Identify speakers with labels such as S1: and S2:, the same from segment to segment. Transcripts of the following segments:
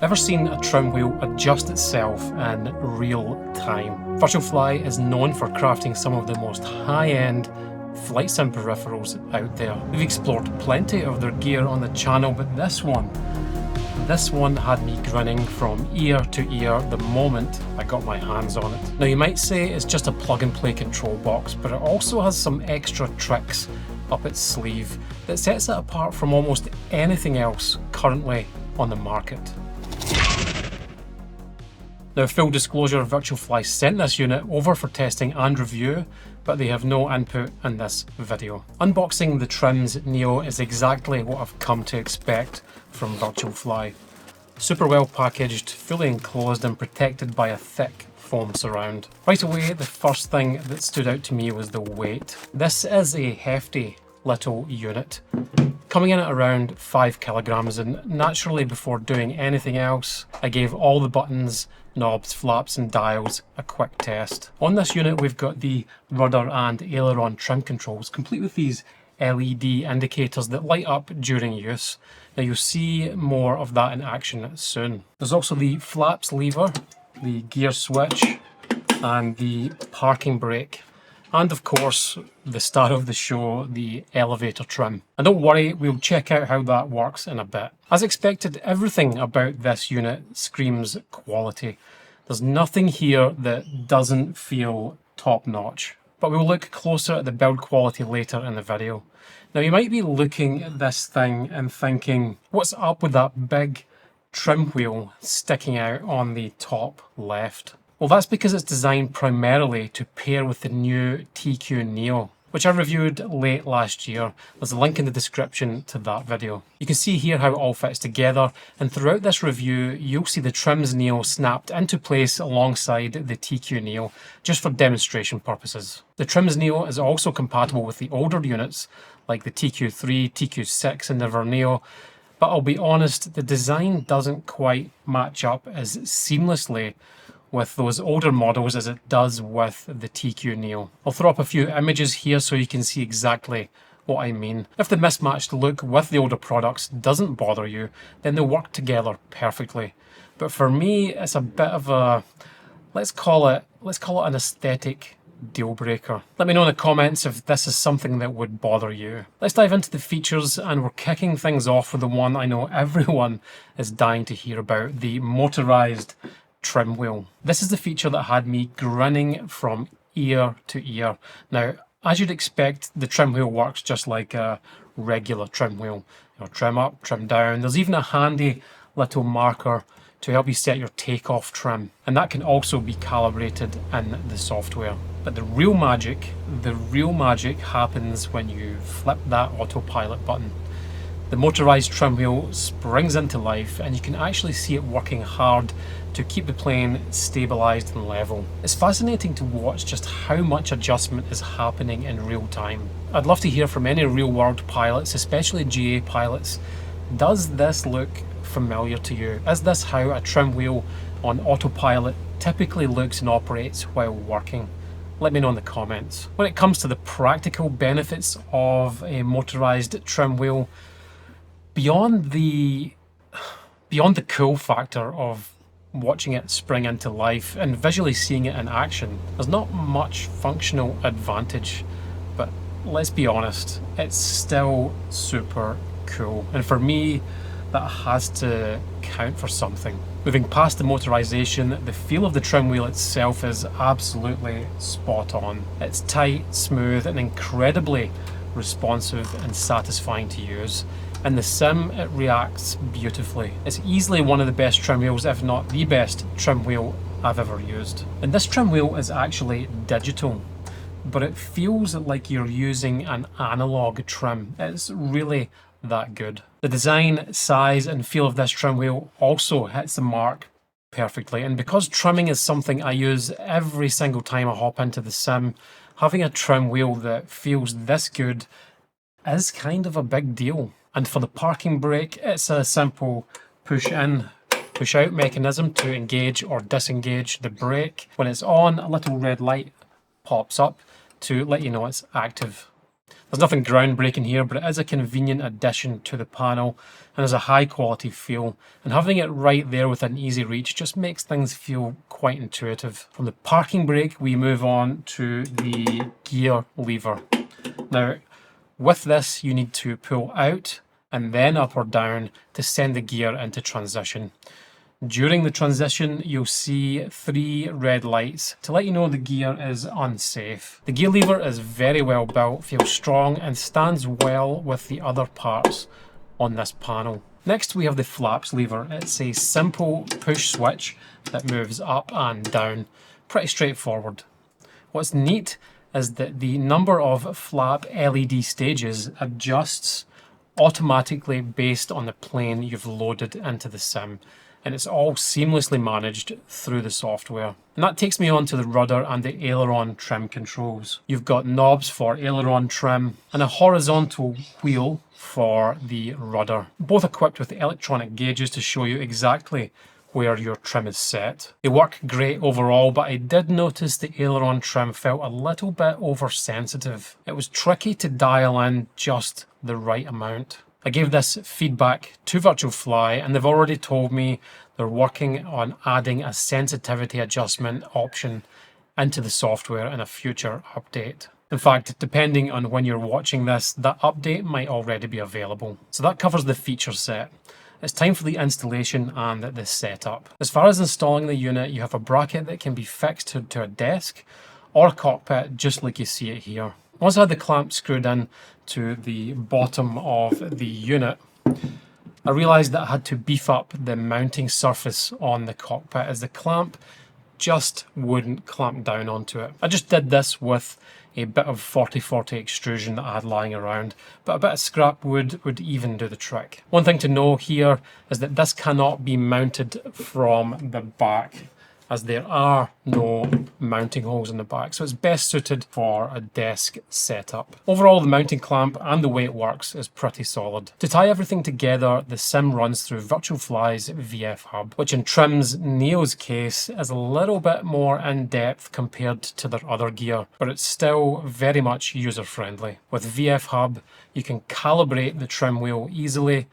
S1: Ever seen a trim wheel adjust itself in real time? Virtual Fly is known for crafting some of the most high-end flight sim peripherals out there. We've explored plenty of their gear on the channel, but this one had me grinning from ear to ear the moment I got my hands on it. Now you might say it's just a plug and play control box, but it also has some extra tricks up its sleeve that sets it apart from almost anything else currently on the market. Now, full disclosure, Virtual Fly sent this unit over for testing and review, but they have no input in this video. Unboxing the Trims Neo is exactly what I've come to expect from Virtual Fly. Super well packaged, fully enclosed and protected by a thick foam surround. Right away, the first thing that stood out to me was the weight. This is a hefty little unit, coming in at around 5 kilograms, and naturally before doing anything else, I gave all the buttons, knobs, flaps and dials a quick test. On this unit we've got the rudder and aileron trim controls, complete with these LED indicators that light up during use. Now you'll see more of that in action soon. There's also the flaps lever, the gear switch and the parking brake. And of course, the star of the show, the elevator trim. And don't worry, we'll check out how that works in a bit. As expected, everything about this unit screams quality. There's nothing here that doesn't feel top notch. But we'll look closer at the build quality later in the video. Now you might be looking at this thing and thinking, what's up with that big trim wheel sticking out on the top left? Well, that's because it's designed primarily to pair with the new TQ Neo, which I reviewed late last year. There's a link in the description to that video. You can see here how it all fits together, and throughout this review you'll see the Trims Neo snapped into place alongside the TQ Neo, just for demonstration purposes. The Trims Neo is also compatible with the older units, like the TQ3, TQ6 and the Verneo, but I'll be honest, the design doesn't quite match up as seamlessly with those older models as it does with the TQ Neo. I'll throw up a few images here so you can see exactly what I mean. If the mismatched look with the older products doesn't bother you, then they work together perfectly. But for me, it's a bit of a, let's call it an aesthetic deal breaker. Let me know in the comments if this is something that would bother you. Let's dive into the features, and we're kicking things off with the one I know everyone is dying to hear about, the motorized trim wheel. This is the feature that had me grinning from ear to ear. Now, as you'd expect, the trim wheel works just like a regular trim wheel. You know, trim up, trim down. There's even a handy little marker to help you set your takeoff trim, and that can also be calibrated in the software. But the real magic happens when you flip that autopilot button. The motorized trim wheel springs into life, and you can actually see it working hard to keep the plane stabilized and level. It's fascinating to watch just how much adjustment is happening in real time. I'd love to hear from any real world pilots, especially GA pilots. Does this look familiar to you? Is this how a trim wheel on autopilot typically looks and operates while working? Let me know in the comments. When it comes to the practical benefits of a motorized trim wheel, beyond the cool factor of watching it spring into life and visually seeing it in action, there's not much functional advantage, but let's be honest, it's still super cool, and for me that has to count for something. Moving past the motorization, the feel of the trim wheel itself is absolutely spot on. It's tight, smooth and incredibly responsive and satisfying to use. In the sim, it reacts beautifully. It's easily one of the best trim wheels, if not the best trim wheel I've ever used. And this trim wheel is actually digital, but it feels like you're using an analog trim. It's really that good. The design, size and feel of this trim wheel also hits the mark perfectly. And because trimming is something I use every single time I hop into the sim, having a trim wheel that feels this good is kind of a big deal. And for the parking brake, it's a simple push in, push out mechanism to engage or disengage the brake. When it's on, a little red light pops up to let you know it's active. There's nothing groundbreaking here, but it is a convenient addition to the panel and has a high quality feel, and having it right there within easy reach just makes things feel quite intuitive. From the parking brake we move on to the gear lever. Now with this you need to pull out and then up or down to send the gear into transition. During the transition, you'll see 3 red lights to let you know the gear is unsafe. The gear lever is very well built, feels strong, and stands well with the other parts on this panel. Next, we have the flaps lever. It's a simple push switch that moves up and down. Pretty straightforward. What's neat is that the number of flap LED stages adjusts automatically based on the plane you've loaded into the sim, and it's all seamlessly managed through the software. And that takes me on to the rudder and the aileron trim controls. You've got knobs for aileron trim and a horizontal wheel for the rudder, both equipped with electronic gauges to show you exactly where your trim is set. They work great overall, but I did notice the aileron trim felt a little bit oversensitive. It was tricky to dial in just the right amount. I gave this feedback to Virtual Fly and they've already told me they're working on adding a sensitivity adjustment option into the software in a future update. In fact, depending on when you're watching this, that update might already be available. So that covers the feature set. It's time for the installation and the setup. As far as installing the unit, you have a bracket that can be fixed to a desk or a cockpit, just like you see it here. Once I had the clamp screwed in to the bottom of the unit, I realised that I had to beef up the mounting surface on the cockpit as the clamp just wouldn't clamp down onto it. I just did this with a bit of 40/40 extrusion that I had lying around, but a bit of scrap wood would even do the trick. One thing to know here is that this cannot be mounted from the back, as there are no mounting holes in the back, so it's best suited for a desk setup. Overall, the mounting clamp and the way it works is pretty solid. To tie everything together, the sim runs through Virtual Fly's VF Hub, which in Trim's Neo's case is a little bit more in-depth compared to their other gear, but it's still very much user-friendly. With VF Hub, you can calibrate the trim wheel easily,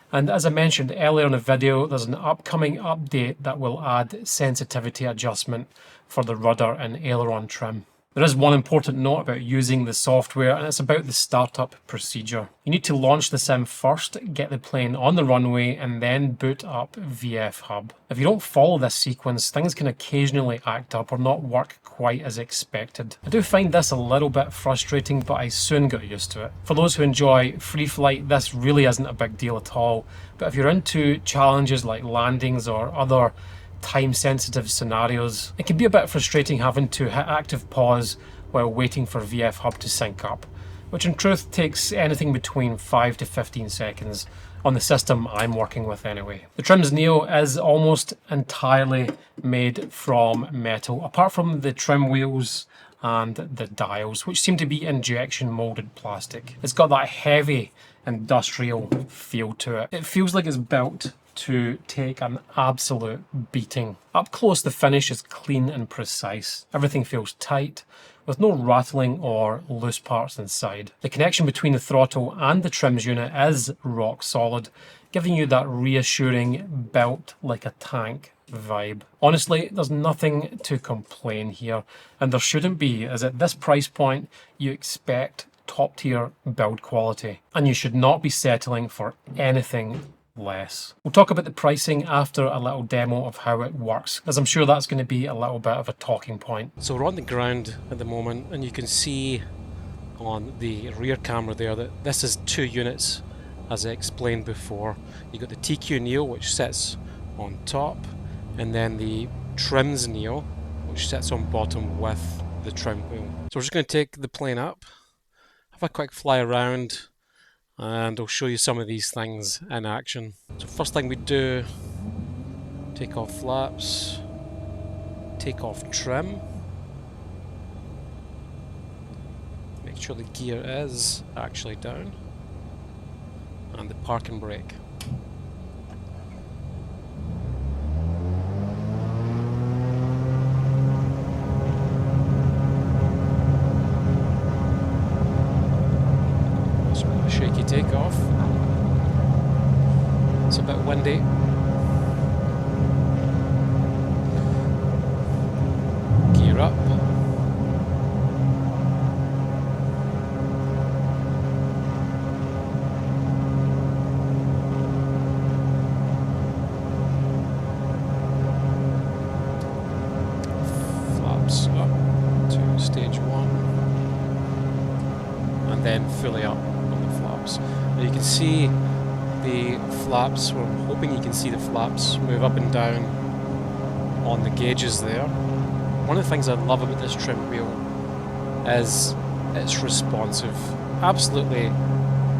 S1: and as I mentioned earlier in the video, there's an upcoming update that will add sensitivity adjustment for the rudder and aileron trim. There is one important note about using the software, and it's about the startup procedure. You need to launch the sim first, get the plane on the runway, and then boot up VF Hub. If you don't follow this sequence, things can occasionally act up or not work quite as expected. I do find this a little bit frustrating, but I soon got used to it. For those who enjoy free flight, this really isn't a big deal at all, but if you're into challenges like landings or other time-sensitive scenarios, it can be a bit frustrating having to hit active pause while waiting for VF Hub to sync up, which in truth takes anything between 5 to 15 seconds on the system I'm working with anyway. The Trim's Neo is almost entirely made from metal, apart from the trim wheels and the dials, which seem to be injection molded plastic. It's got that heavy industrial feel to it. It feels like it's built to take an absolute beating. Up close, the finish is clean and precise. Everything feels tight, with no rattling or loose parts inside. The connection between the throttle and the trims unit is rock solid, giving you that reassuring built like a tank vibe. Honestly, there's nothing to complain here, and there shouldn't be, as at this price point, you expect top tier build quality, and you should not be settling for anything less. We'll talk about the pricing after a little demo of how it works, as I'm sure that's going to be a little bit of a talking point. So we're on the ground at the moment, and you can see on the rear camera there that this is 2 units, as I explained before. You've got the TQ Neo, which sits on top, and then the Trims Neo, which sits on bottom with the trim wheel. So we're just going to take the plane up, have a quick fly around, and I'll show you some of these things in action. So first thing we do, take off flaps, take off trim, make sure the gear is actually down, and the parking brake. windy. Gear up. Flaps up to stage 1. And then fully up on the flaps. Now you can see the flaps, or I'm hoping you can see the flaps move up and down on the gauges there. One of the things I love about this trim wheel is it's responsive. Absolutely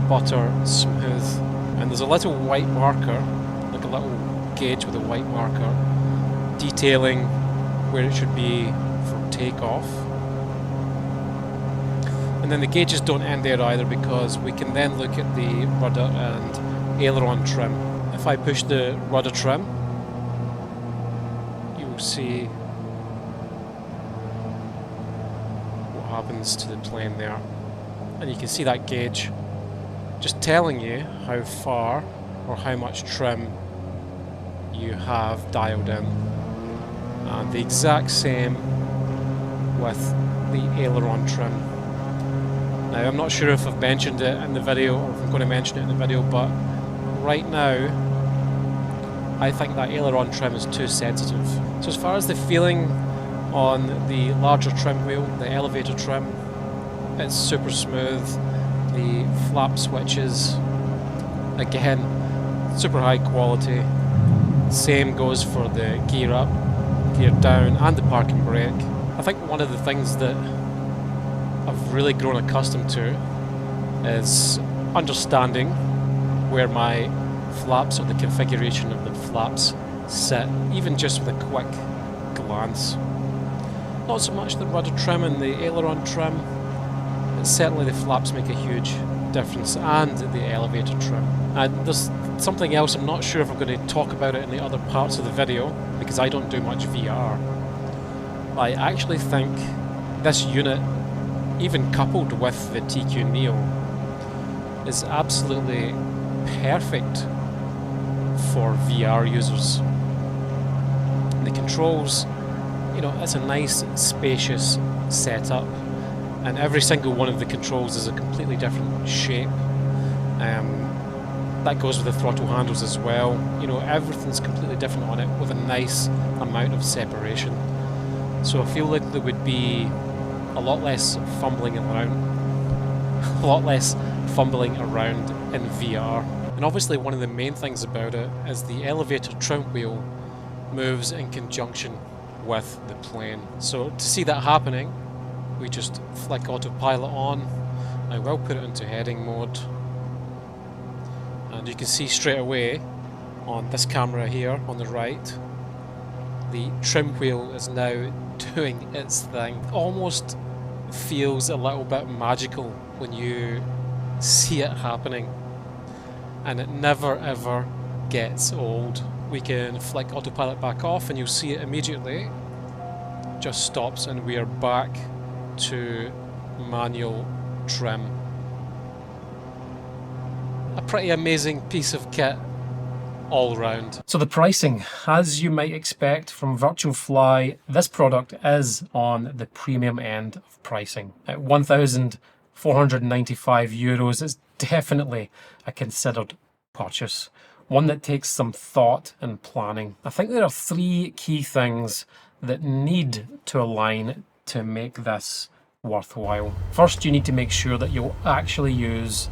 S1: butter smooth. And there's a little white marker, like a little gauge with a white marker, detailing where it should be for takeoff. And then the gauges don't end there either, because we can then look at the rudder and aileron trim. If I push the rudder trim, you'll see what happens to the plane there. And you can see that gauge just telling you how far or how much trim you have dialed in. And the exact same with the aileron trim. Now, I'm not sure if I've mentioned it in the video or if I'm going to mention it in the video, but right now I think that aileron trim is too sensitive. So as far as the feeling on the larger trim wheel, the elevator trim, it's super smooth. The flap switches, again, super high quality. Same goes for the gear up, gear down, and the park and brake. I think one of the things that I've really grown accustomed to is understanding where my flaps or the configuration of the flaps sit, even just with a quick glance. Not so much the rudder trim and the aileron trim, but certainly the flaps make a huge difference, and the elevator trim. And there's something else, I'm not sure if I'm going to talk about it in the other parts of the video, because I don't do much VR. I actually think this unit, even coupled with the TQ Neo, is absolutely perfect for VR users. And the controls, you know, it's a nice spacious setup, and every single one of the controls is a completely different shape. That goes with the throttle handles as well. You know, everything's completely different on it, with a nice amount of separation. So I feel like there would be a lot less fumbling around, in VR. And obviously one of the main things about it is the elevator trim wheel moves in conjunction with the plane. So to see that happening, we just flick autopilot on. I will put it into heading mode. And you can see straight away on this camera here on the right, the trim wheel is now doing its thing. Almost feels a little bit magical when you see it happening, and it never ever gets old. We can flick autopilot back off and you'll see it immediately just stops, and we are back to manual trim. A pretty amazing piece of kit all round. So the pricing, as you might expect from Virtual Fly, this product is on the premium end of pricing. At €1,495, it's definitely a considered purchase, one that takes some thought and planning. I think there are 3 key things that need to align to make this worthwhile. First, you need to make sure that you'll actually use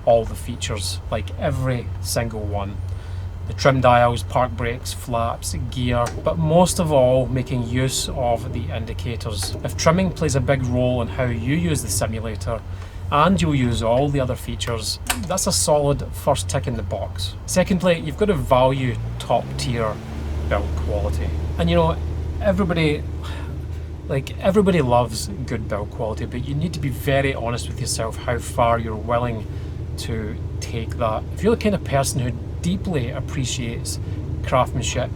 S1: all the features, like every single one. The trim dials, park brakes, flaps, gear, but most of all, making use of the indicators. If trimming plays a big role in how you use the simulator, and you'll use all the other features, that's a solid first tick in the box. Secondly, you've got to value top tier build quality. And you know, everybody loves good build quality, but you need to be very honest with yourself how far you're willing to take that. If you're the kind of person who deeply appreciates craftsmanship,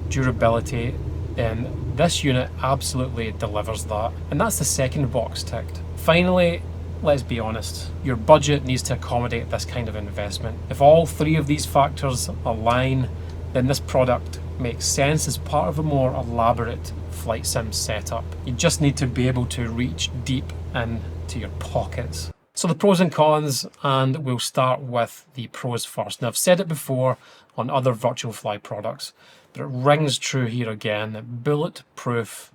S1: durability, then this unit absolutely delivers that. And that's the second box ticked. Finally, let's be honest, your budget needs to accommodate this kind of investment. If all three of these factors align, then this product makes sense as part of a more elaborate flight sim setup. You just need to be able to reach deep into your pockets. So the pros and cons, and we'll start with the pros first. Now I've said it before on other Virtual Fly products, but it rings true here again. Bulletproof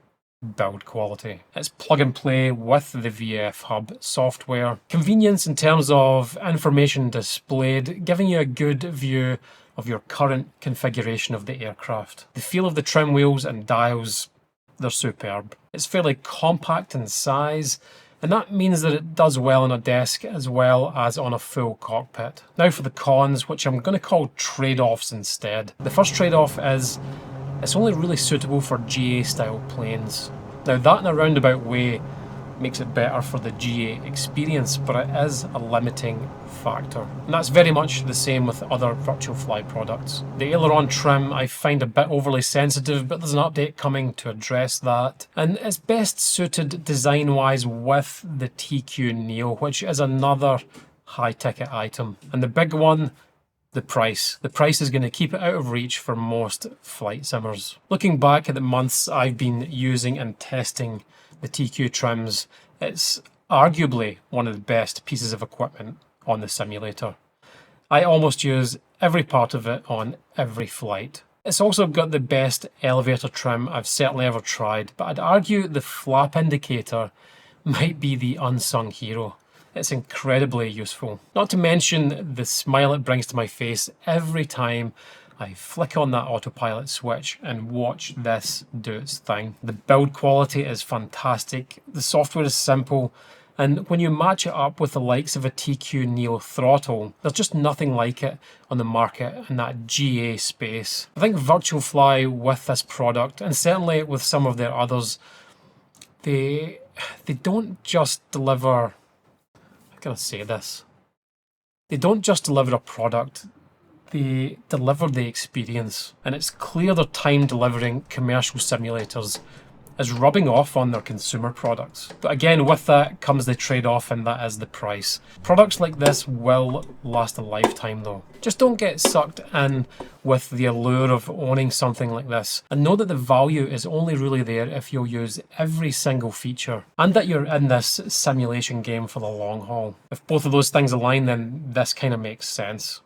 S1: build quality. It's plug and play with the VF Hub software. Convenience in terms of information displayed, giving you a good view of your current configuration of the aircraft. The feel of the trim wheels and dials, they're superb. It's fairly compact in size, and that means that it does well on a desk as well as on a full cockpit. Now for the cons, which I'm going to call trade-offs instead. The first trade-off is it's only really suitable for GA style planes. Now that in a roundabout way makes it better for the GA experience, but it is a limiting factor. And that's very much the same with other Virtual Fly products. The aileron trim I find a bit overly sensitive, but there's an update coming to address that. And it's best suited design-wise with the TQ Neo, which is another high-ticket item. And the big one, the price. The price is going to keep it out of reach for most flight simmers. Looking back at the months I've been using and testing the TQ trims, it's arguably one of the best pieces of equipment on the simulator. I almost use every part of it on every flight. It's also got the best elevator trim I've certainly ever tried, but I'd argue the flap indicator might be the unsung hero. It's incredibly useful. Not to mention the smile it brings to my face every time I flick on that autopilot switch and watch this do its thing. The build quality is fantastic, the software is simple, and when you match it up with the likes of a TQ Neo throttle, there's just nothing like it on the market in that GA space. I think Virtual Fly with this product, and certainly with some of their others, they don't just deliver, how can I say this? They don't just deliver a product, they deliver the experience. And it's clear their time delivering commercial simulators is rubbing off on their consumer products. But again, with that comes the trade-off, and that is the price. Products like this will last a lifetime though. Just don't get sucked in with the allure of owning something like this, and know that the value is only really there if you'll use every single feature, and that you're in this simulation game for the long haul. If both of those things align, then this kind of makes sense.